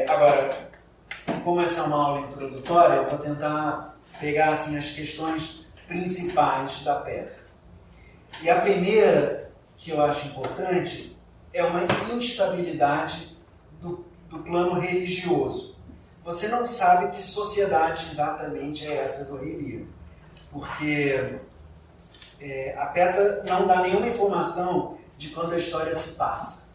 Agora, como essa é uma aula introdutória, eu vou tentar pegar assim, as questões principais da peça. E a primeira, que eu acho importante, é uma instabilidade do plano religioso. Você não sabe que sociedade exatamente é essa do Rei Lear, porque a peça não dá nenhuma informação de quando a história se passa.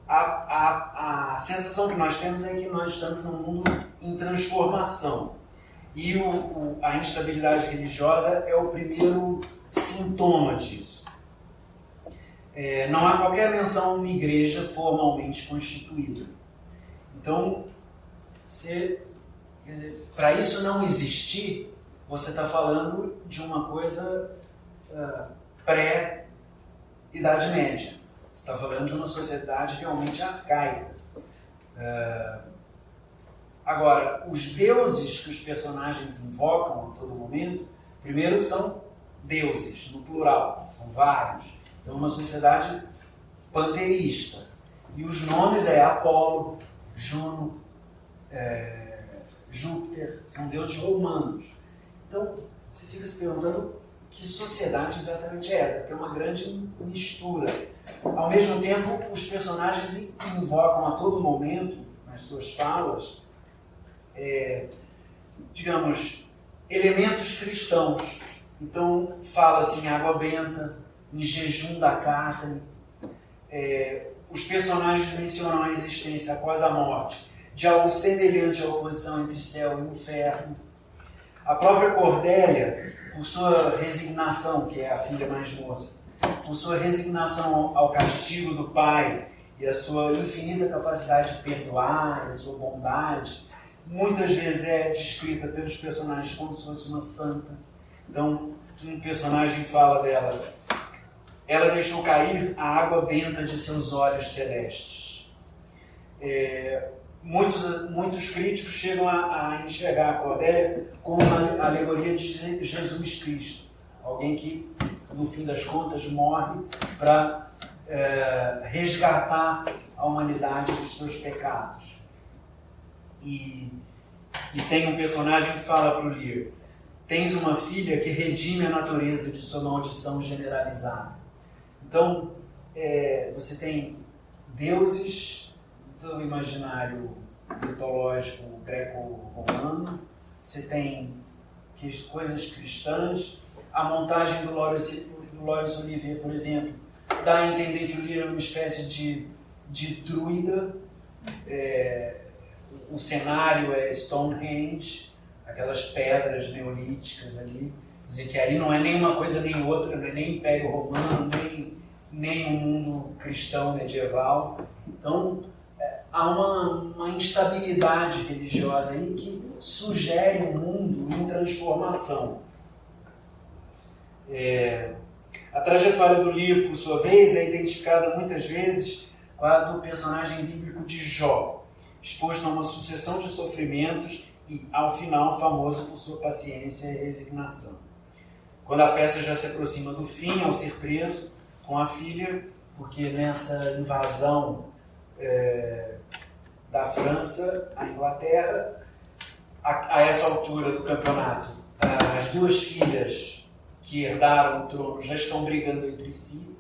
A sensação que nós temos é que nós estamos num mundo em transformação. E a instabilidade religiosa é o primeiro sintoma disso. Não há qualquer menção a uma igreja formalmente constituída. Então, para isso não existir, você está falando de uma coisa pré-Idade Média. Você está falando de uma sociedade realmente arcaica. Agora, os deuses que os personagens invocam a todo momento, primeiro são deuses, no plural, são vários. Então, é uma sociedade panteísta. E os nomes Apolo, Juno, Júpiter, são deuses romanos. Então, você fica se perguntando que sociedade exatamente é essa, porque é uma grande mistura. Ao mesmo tempo, os personagens invocam a todo momento, nas suas falas, digamos, elementos cristãos. Então, fala-se em água benta, em jejum da carne. Os personagens mencionam a existência após a morte de algo semelhante à oposição entre céu e inferno. A própria Cordélia, por sua resignação, que é a filha mais moça, por sua resignação ao castigo do pai e a sua infinita capacidade de perdoar, a sua bondade, muitas vezes é descrita pelos personagens como se fosse uma santa. Então, um personagem fala dela: ela deixou cair a água benta de seus olhos celestes. Muitos críticos chegam a enxergar a Cordélia como uma alegoria de Jesus Cristo, alguém que, no fim das contas, morre para resgatar a humanidade dos seus pecados. E tem um personagem que fala para o Lear: tens uma filha que redime a natureza de sua maldição generalizada. Então, você tem deuses do imaginário mitológico greco-romano, você tem coisas cristãs. A montagem do Laurence Olivier, por exemplo, dá a entender que o Lear é uma espécie de druida. O cenário é Stonehenge, aquelas pedras neolíticas ali. Quer dizer que aí não é nem uma coisa nem outra, não é nem Império Romano, nem um mundo cristão medieval. Então, há uma instabilidade religiosa aí que sugere um mundo em transformação. A trajetória do Lear, por sua vez, é identificada muitas vezes com a do personagem bíblico de Jó, exposto a uma sucessão de sofrimentos e, ao final, famoso por sua paciência e resignação. Quando a peça já se aproxima do fim, ao ser preso com a filha, porque nessa invasão da França à Inglaterra, a essa altura do campeonato, as duas filhas que herdaram o trono já estão brigando entre si.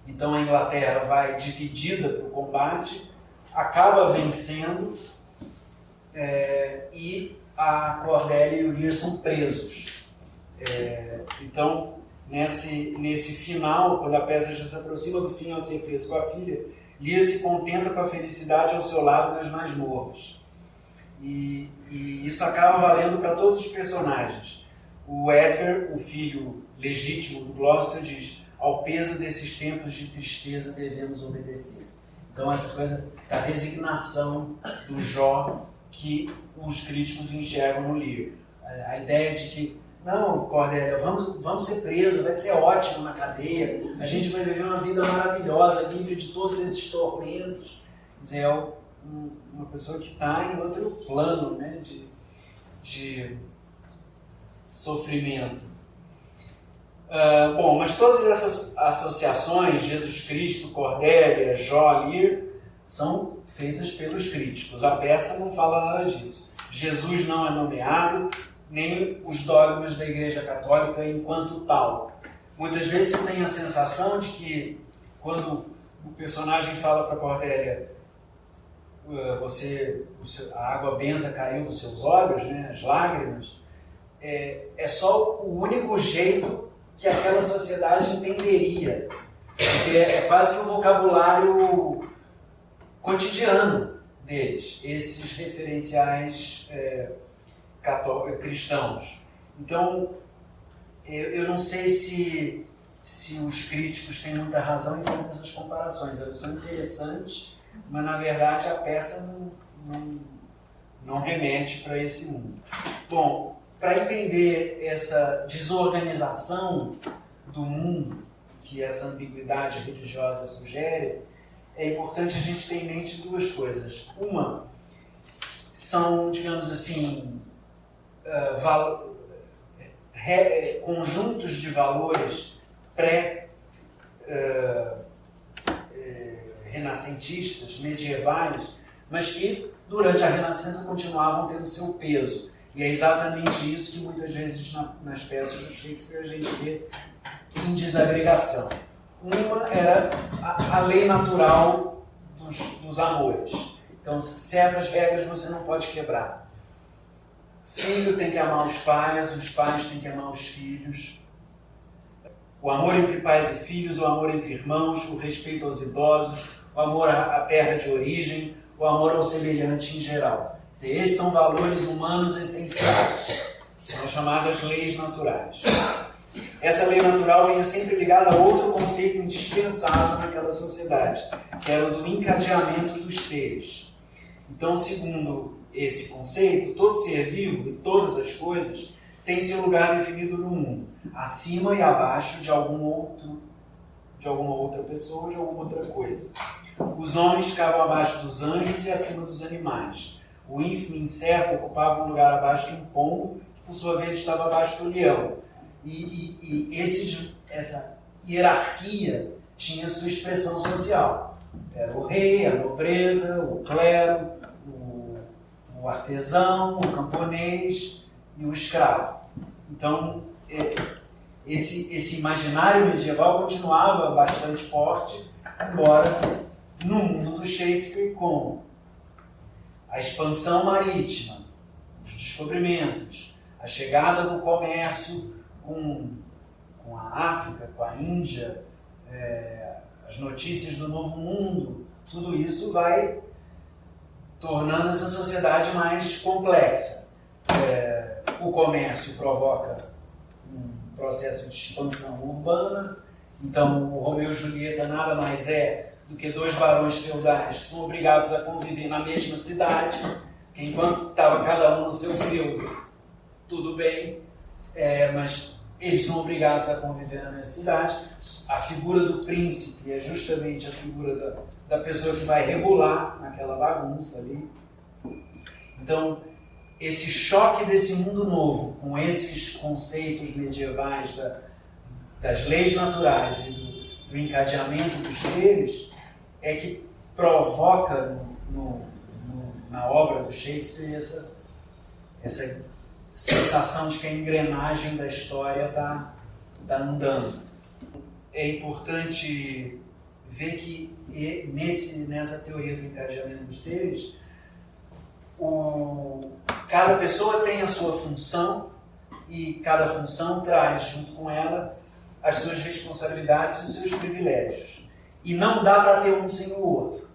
Então a Inglaterra vai dividida para o combate, acaba vencendo, e a Cordélia e o Lear são presos. Então, nesse final, quando a peça já se aproxima do fim ao ser preso com a filha, Lear se contenta com a felicidade ao seu lado nas masmorras. E isso acaba valendo para todos os personagens. O Edgar, o filho legítimo do Gloucester, diz: ao peso desses tempos de tristeza devemos obedecer. Então essa coisa da resignação do Jó que os críticos enxergam no Lear. A ideia de que, não, Cordélia, vamos ser presos, vai ser ótimo na cadeia, a gente vai viver uma vida maravilhosa, livre de todos esses tormentos. Quer dizer, é uma pessoa que está em outro plano, né, de sofrimento. Bom, mas todas essas associações, Jesus Cristo, Cordélia, Jó, Lear, são feitas pelos críticos. A peça não fala nada disso. Jesus não é nomeado, nem os dogmas da Igreja Católica enquanto tal. Muitas vezes você tem a sensação de que, quando o personagem fala para Cordélia, a água benta caiu dos seus olhos, né, as lágrimas, é só o único jeito que aquela sociedade entenderia. Porque é quase que um vocabulário cotidiano deles, esses referenciais cristãos. Então, eu não sei se os críticos têm muita razão em fazer essas comparações. Elas são interessantes, mas na verdade a peça não remete para esse mundo. Bom, para entender essa desorganização do mundo que essa ambiguidade religiosa sugere, é importante a gente ter em mente duas coisas. Uma, são, digamos assim, conjuntos de valores renascentistas, medievais, mas que durante a Renascença continuavam tendo seu peso. E é exatamente isso que muitas vezes nas peças do Shakespeare a gente vê em desagregação. Uma era a lei natural dos amores. Então, certas regras você não pode quebrar. Filho tem que amar os pais têm que amar os filhos. O amor entre pais e filhos, o amor entre irmãos, o respeito aos idosos, o amor à terra de origem, o amor ao semelhante em geral. Esses são valores humanos essenciais. São as chamadas leis naturais. Essa lei natural vinha sempre ligada a outro conceito indispensável naquela sociedade, que era o do encadeamento dos seres. Então, segundo esse conceito, todo ser vivo e todas as coisas têm seu lugar definido no mundo, acima e abaixo de alguma outra pessoa, de alguma outra coisa. Os homens ficavam abaixo dos anjos e acima dos animais. O ínfimo incerto ocupava um lugar abaixo de um pombo, que por sua vez estava abaixo do leão. E essa hierarquia tinha sua expressão social. Era o rei, a nobreza, o clero, o artesão, o camponês e o escravo. Então, esse imaginário medieval continuava bastante forte, embora no mundo do Shakespeare, com a expansão marítima, os descobrimentos, a chegada do comércio com a África, com a Índia, as notícias do Novo Mundo, tudo isso vai tornando essa sociedade mais complexa. O comércio provoca um processo de expansão urbana, então o Romeu e Julieta nada mais é do que dois barões feudais que são obrigados a conviver na mesma cidade, que enquanto estava cada um no seu feudo, tudo bem, mas eles são obrigados a conviver na mesma cidade. A figura do príncipe é justamente a figura da pessoa que vai regular naquela bagunça ali. Então, esse choque desse mundo novo com esses conceitos medievais das leis naturais e do encadeamento dos seres é que provoca na obra do Shakespeare essa sensação de que a engrenagem da história está andando. É importante ver que nessa teoria do encadeamento dos seres, cada pessoa tem a sua função e cada função traz junto com ela as suas responsabilidades e os seus privilégios. E não dá para ter um sem o outro.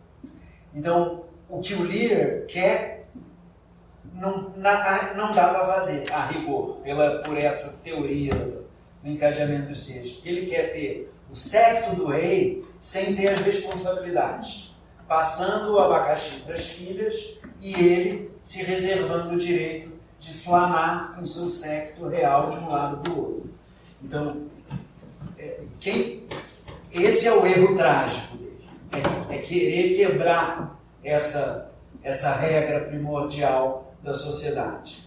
Então, o que o Lear quer não dá para fazer a rigor, por essa teoria do encadeamento dos seres. Porque ele quer ter o séquito do rei sem ter as responsabilidades, passando o abacaxi para as filhas e ele se reservando o direito de flanar com seu séquito real de um lado do outro. Então, esse é o erro trágico dele, é querer quebrar essa regra primordial da sociedade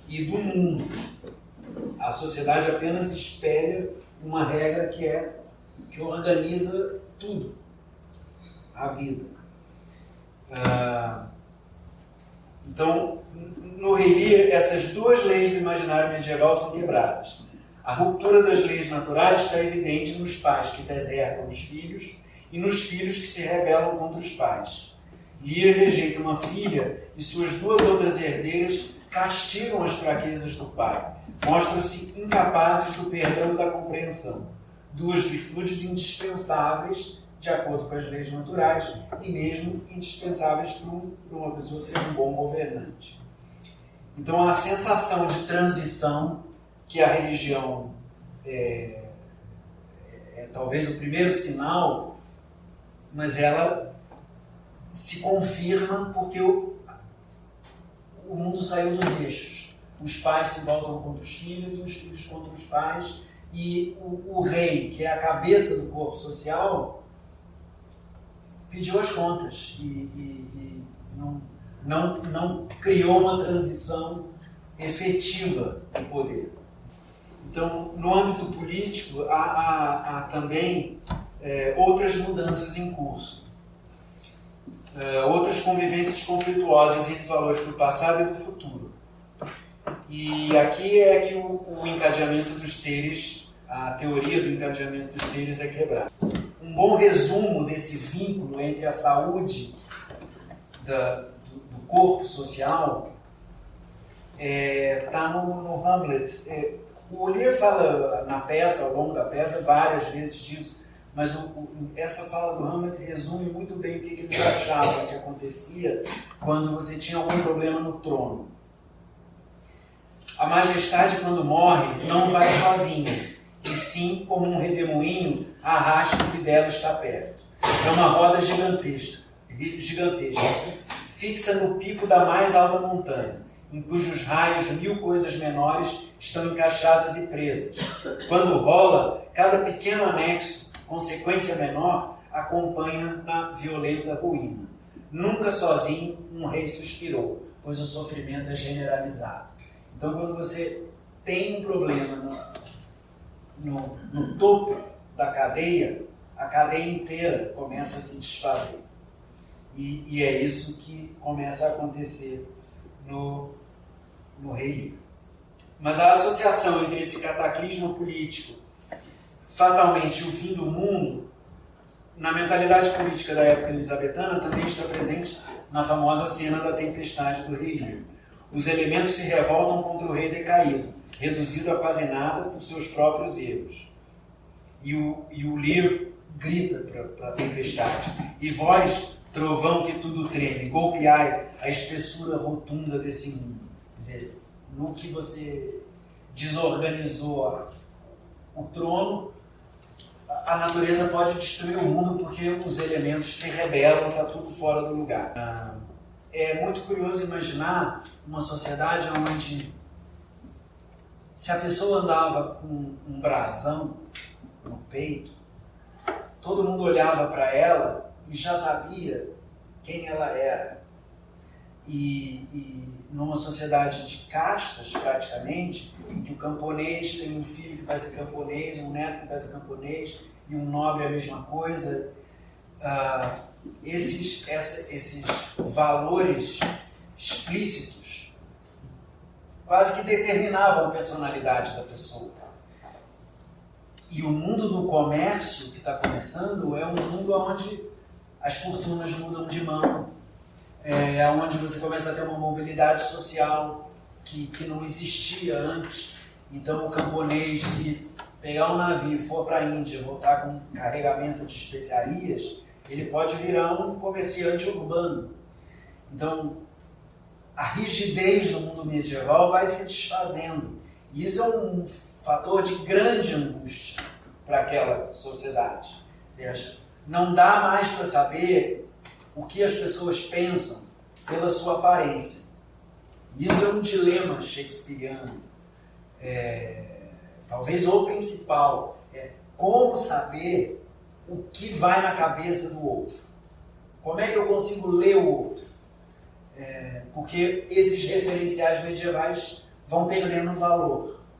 e do mundo. A sociedade apenas espelha uma regra que organiza tudo, a vida. Então, no Rei Lear, essas duas leis do imaginário medieval são quebradas. A ruptura das leis naturais está evidente nos pais que desertam os filhos e nos filhos que se rebelam contra os pais. Lear rejeita uma filha e suas duas outras herdeiras castigam as fraquezas do pai. Mostram-se incapazes do perdão e da compreensão. Duas virtudes indispensáveis de acordo com as leis naturais e mesmo indispensáveis para uma pessoa ser um bom governante. Então, a sensação de transição que a religião é talvez o primeiro sinal, mas ela se confirma porque o mundo saiu dos eixos. Os pais se voltam contra os filhos, os filhos contra os pais, e o rei, que é a cabeça do corpo social, pediu as contas e não criou uma transição efetiva de poder. Então, no âmbito político, há também outras mudanças em curso. Outras convivências conflituosas entre valores do passado e do futuro. E aqui é que o encadeamento dos seres, a teoria do encadeamento dos seres é quebrada. Um bom resumo desse vínculo entre a saúde do corpo social está no Hamlet. O Lear fala na peça, ao longo da peça, várias vezes disso, mas essa fala do Hamlet resume muito bem o que eles achavam que acontecia quando você tinha algum problema no trono. A majestade, quando morre, não vai sozinha, e sim, como um redemoinho, arrasta o que dela está perto. É uma roda gigantesca, fixa no pico da mais alta montanha, em cujos raios 1000 coisas menores estão encaixadas e presas. Quando rola, cada pequeno anexo, consequência menor, acompanha na violenta ruína. Nunca sozinho um rei suspirou, pois o sofrimento é generalizado. Então, quando você tem um problema no topo da cadeia, a cadeia inteira começa a se desfazer. E é isso que começa a acontecer no Rei Lear. Mas a associação entre esse cataclismo político, fatalmente o fim do mundo, na mentalidade política da época elisabetana, também está presente na famosa cena da tempestade do Rei Lear. Os elementos se revoltam contra o rei decaído, reduzido a quase nada por seus próprios erros. E o Lear grita para a tempestade: e vós, trovão que tudo treme, golpeai a espessura rotunda desse mundo. Quer dizer, no que você desorganizou o trono, a natureza pode destruir o mundo porque os elementos se rebelam, está tudo fora do lugar. É muito curioso imaginar uma sociedade onde, se a pessoa andava com um brasão no peito, todo mundo olhava para ela e já sabia quem ela era. E numa sociedade de castas, praticamente, em que o camponês tem um filho que vai ser camponês, um neto que vai ser camponês, e um nobre é a mesma coisa, esses valores explícitos quase que determinavam a personalidade da pessoa. E o mundo do comércio que está começando é um mundo onde as fortunas mudam de mão, onde você começa a ter uma mobilidade social que não existia antes. Então o camponês, se pegar um navio e for para a Índia, voltar com um carregamento de especiarias, ele pode virar um comerciante urbano. Então, a rigidez do mundo medieval vai se desfazendo. E isso é um fator de grande angústia para aquela sociedade. Não dá mais para saber o que as pessoas pensam pela sua aparência. Isso é um dilema shakespeariano. Talvez o principal. Como saber o que vai na cabeça do outro? Como é que eu consigo ler o outro? Porque esses referenciais medievais vão perdendo valor.